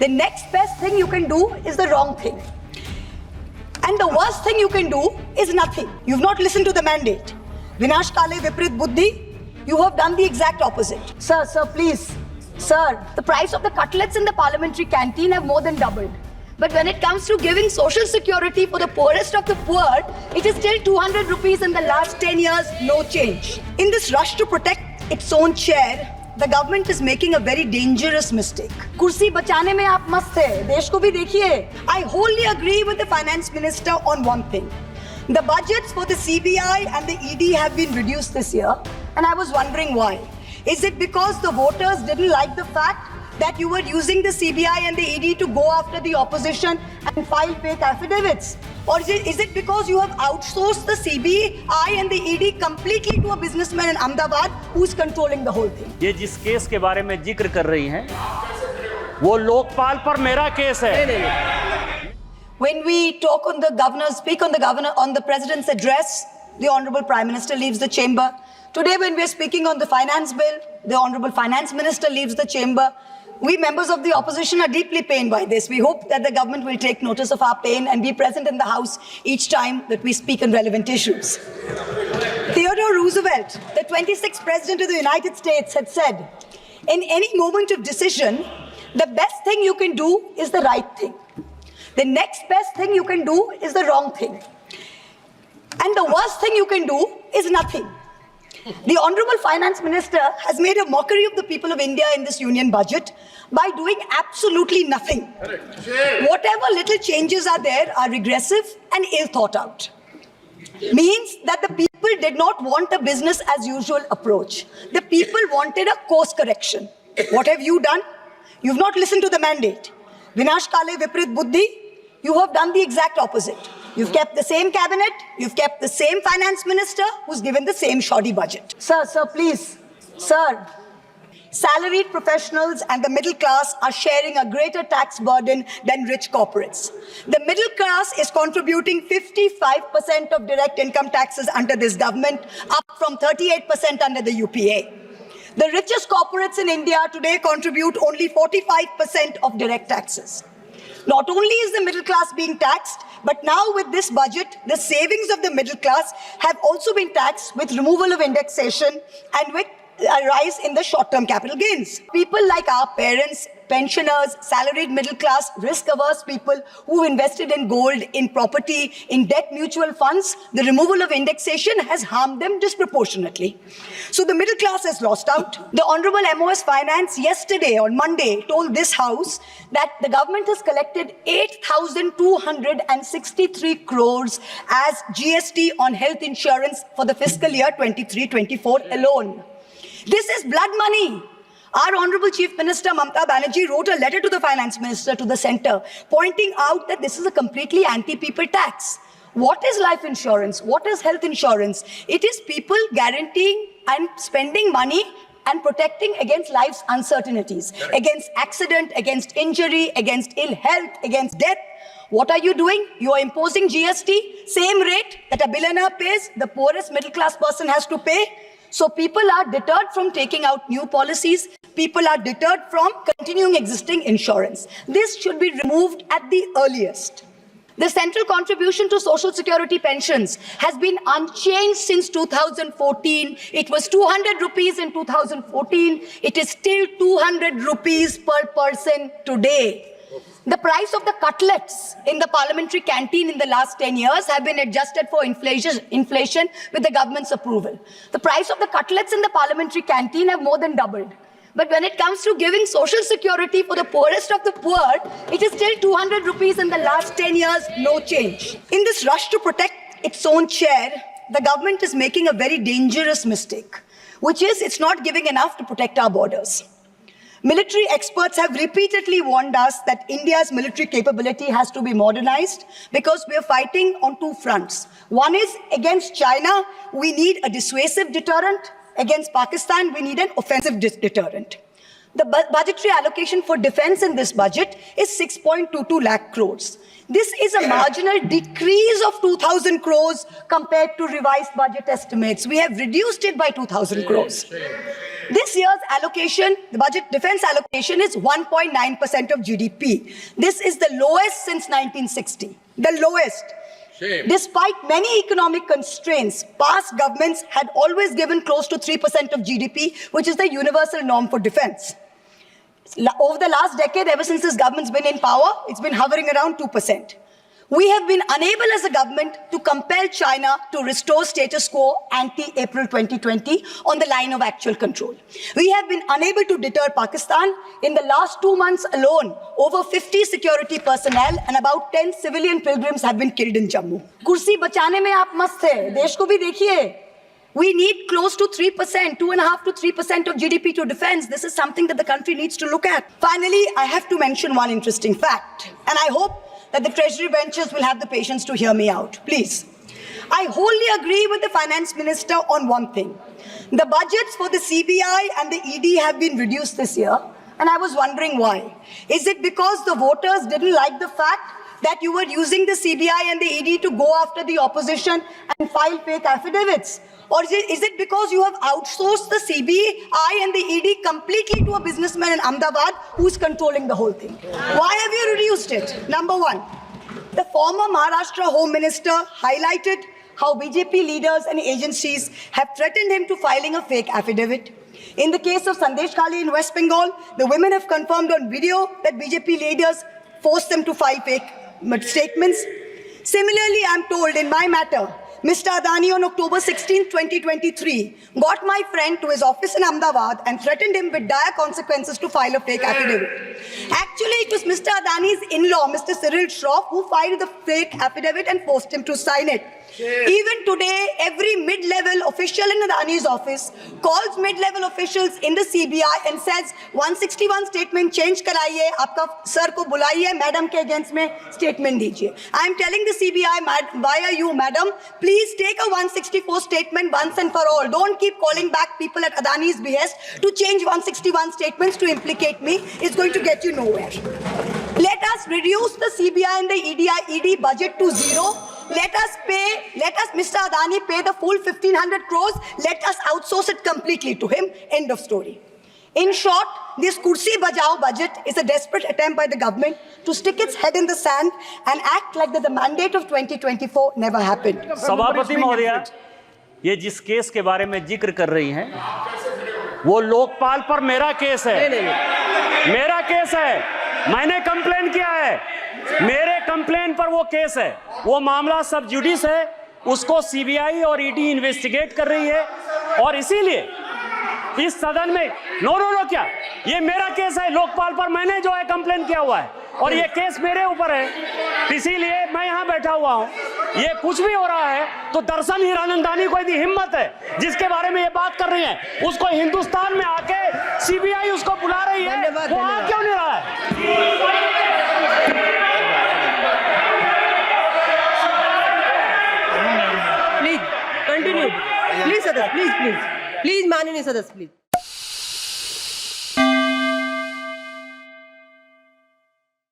The next best thing you can do is the wrong thing. And the worst thing you can do is nothing. You've not listened to the mandate. Vinash Kale Viprit Buddhi, you have done the exact opposite. Sir, please. Sir, the price of the cutlets in the parliamentary canteen have more than doubled. But when it comes to giving social security for the poorest of the poor, it is still 200 rupees in the last 10 years, no change. In this rush to protect its own chair, the government is making a very dangerous mistake. कुर्सी बचाने में आप मस्त है, देश को भी देखिए. I wholly agree with the finance minister on one thing. The budgets for the CBI and the ED have been reduced this year, and I was wondering why. Is it because the voters didn't like the fact that you were using the CBI and the ED to go after the opposition and file fake affidavits? Or is it because you have outsourced the CBI and the ED completely to a businessman in Ahmedabad who's controlling the whole thing? ये जिस case के बारे में जिक्र कर रही हैं, वो लोकपाल पर मेरा केस है. When we talk on the governor, on the president's address, the Honorable Prime Minister leaves the chamber. Today, when we are speaking on the finance bill, the Honorable Finance Minister leaves the chamber. We members of the opposition are deeply pained by this. We hope that the government will take notice of our pain and be present in the House each time that we speak on relevant issues. Theodore Roosevelt, the 26th President of the United States, had said, in any moment of decision, the best thing you can do is the right thing. The next best thing you can do is the wrong thing. And the worst thing you can do is nothing. The Honorable Finance Minister has made a mockery of the people of India in this union budget by doing absolutely nothing. Whatever little changes are there are regressive and ill thought out. Means that the people did not want a business as usual approach. The people wanted a course correction. What have you done? You've not listened to the mandate. Vinash Kale Viprit Buddhi, you have done the exact opposite. You've kept the same cabinet, you've kept the same finance minister who's given the same shoddy budget. Sir, please. Sir, salaried professionals and the middle class are sharing a greater tax burden than rich corporates. The middle class is contributing 55% of direct income taxes under this government, up from 38% under the UPA. The richest corporates in India today contribute only 45% of direct taxes. Not only is the middle class being taxed, but now with this budget, the savings of the middle class have also been taxed with removal of indexation and with a rise in the short-term capital gains. People like our parents, pensioners, salaried middle class, risk-averse people who invested in gold, in property, in debt mutual funds, the removal of indexation has harmed them disproportionately. So the middle class has lost out. The Honorable MOS Finance yesterday, on Monday, told this House that the government has collected 8,263 crores as GST on health insurance for the fiscal year 23-24 alone. This is blood money. Our Honorable Chief Minister Mamata Banerjee wrote a letter to the Finance Minister, to the Centre, pointing out that this is a completely anti-people tax. What is life insurance? What is health insurance? It is people guaranteeing and spending money and protecting against life's uncertainties, against accident, against injury, against ill health, against death. What are you doing? You are imposing GST, same rate that a billionaire pays, the poorest middle class person has to pay. So people are deterred from taking out new policies. People are deterred from continuing existing insurance. This should be removed at the earliest. The central contribution to social security pensions has been unchanged since 2014. It was 200 rupees in 2014. It is still 200 rupees per person today. The price of the cutlets in the parliamentary canteen in the last 10 years have been adjusted for inflation with the government's approval. The price of the cutlets in the parliamentary canteen have more than doubled. But when it comes to giving social security for the poorest of the poor, it is still 200 rupees in the last 10 years, no change. In this rush to protect its own chair, the government is making a very dangerous mistake, which is it's not giving enough to protect our borders. Military experts have repeatedly warned us that India's military capability has to be modernized because we are fighting on two fronts. One is against China, we need a dissuasive deterrent. Against Pakistan, we need an offensive deterrent. The budgetary allocation for defense in this budget is 6.22 lakh crores. This is a marginal decrease of 2,000 crores compared to revised budget estimates. We have reduced it by 2,000 crores. This year's allocation, the budget defense allocation, is 1.9% of GDP. This is the lowest since 1960. The lowest. Shame. Despite many economic constraints, past governments had always given close to 3% of GDP, which is the universal norm for defense. Over the last decade, ever since this government's been in power, it's been hovering around 2%. We have been unable as a government to compel China to restore status quo ante-April 2020 on the line of actual control. We have been unable to deter Pakistan. In the last 2 months alone, over 50 security personnel and about 10 civilian pilgrims have been killed in Jammu. Kursi bachane mein aap mast hai. Desh ko bhi dekhiye. We need close to 3%, 2.5% to 3% of GDP to defense. This is something that the country needs to look at. Finally, I have to mention one interesting fact, and I hope that the Treasury benches will have the patience to hear me out. Please. I wholly agree with the Finance Minister on one thing. The budgets for the CBI and the ED have been reduced this year, and I was wondering why. Is it because the voters didn't like the fact that you were using the CBI and the ED to go after the opposition and file fake affidavits? Or is it because you have outsourced the CBI and the ED completely to a businessman in Ahmedabad who's controlling the whole thing? Why have you reduced it? Number one, the former Maharashtra Home Minister highlighted how BJP leaders and agencies have threatened him to filing a fake affidavit. In the case of Sandesh Khali in West Bengal, the women have confirmed on video that BJP leaders forced them to file fake statements. Similarly, I'm told in my matter, Mr. Adani on October 16, 2023, got my friend to his office in Ahmedabad and threatened him with dire consequences to file a fake affidavit. Actually, it was Mr. Adani's in-law, Mr. Cyril Shroff, who filed the fake affidavit and forced him to sign it. Even today, every mid-level official in Adani's office calls mid-level officials in the CBI and says, 161 statement change karaiye, aapka sir ko bulaiye, madam ke against mein statement dijiye. I am telling the CBI, why are you, madam? Please take a 164 statement once and for all. Don't keep calling back people at Adani's behest to change 161 statements to implicate me. It's going to get you nowhere. Let us reduce the CBI and the ED budget to zero. Let us, Mr. Adani, pay the full 1,500 crores. Let us outsource it completely to him. End of story. In short, this Kursi Bajao budget is a desperate attempt by the government to stick its head in the sand and act like that the mandate of 2024 never happened. सभापति महोदया, ये जिस case के बारे में जिक्र कर रही हैं, वो लोकपाल पर मेरा केस है। मेरा केस है। मैंने कंप्लेन किया है। मेरे कंप्लेन पर वो केस है। वो मामला सब जुडिस है। उसको सीबीआई और ईडी इन्वेस्टिगेट कर रही है और इसीलिए इस सदन में नो क्या, ये मेरा केस है लोकपाल पर, मैंने जो है कंप्लेन किया हुआ है और ये केस मेरे ऊपर है, इसीलिए मैं यहाँ बैठा हुआ हूँ। ये कुछ भी हो रहा है तो दर्शन हीरानंदानी को यदि हिम्मत है जिसके बारे में ये बात कर रही है, उसको हिंदुस्तान में आके सीबीआई उसको बुला रही है, वो आ क्यों नहीं रहा है? Please continue. Please, Sadas, please. Please, Manini Sadas, please.